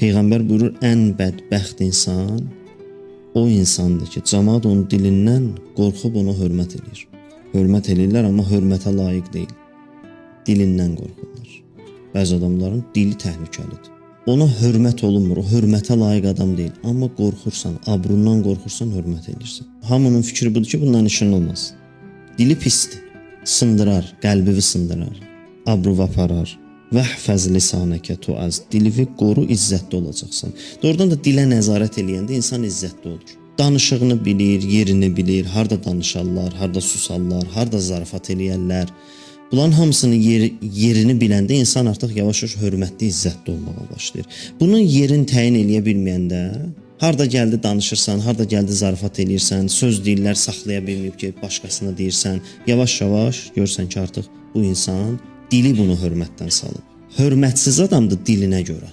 Peyğəmbər buyurur, ən bədbəxt insan o insandır ki, cəmaət onun dilindən qorxub ona hörmət edir. Hörmət edirlər, amma hörmətə layiq deyil. Dilindən qorxurlar. Bəzi adamların dili təhlükəlidir. Ona hörmət olunmur, o hörmətə layiq adam deyil. Amma qorxursan, abrundan qorxursan, hörmət edirsən. Hamının fikri budur ki, bundan işin olmaz. Dili pisdir, sındırar, qəlbivi sındırar, abruv aparar. Vəhfəz lisanəkə tuaz, dilivi qoru, izzətli olacaqsan. Doğrudan da dilə nəzarət eləyəndə insan izzətli olur. Danışığını bilir, yerini bilir, harda danışarlar, harda susarlar, harda zarafat eləyərlər. Bunların hamısının yerini biləndə insan artıq yavaş-yavaş hörmətli, izzətli olmağa başlayır. Bunun yerini təyin eləyə bilməyəndə, harda gəldi danışırsan, harda gəldi zarafat eləyirsən, söz deyirlər saxlaya bilməyib ki, başqasına deyirsən, yavaş-yavaş görsən ki, artıq bu insan dili bunu hörmətdən salıb. Hörmətsiz adamdır dilinə görə.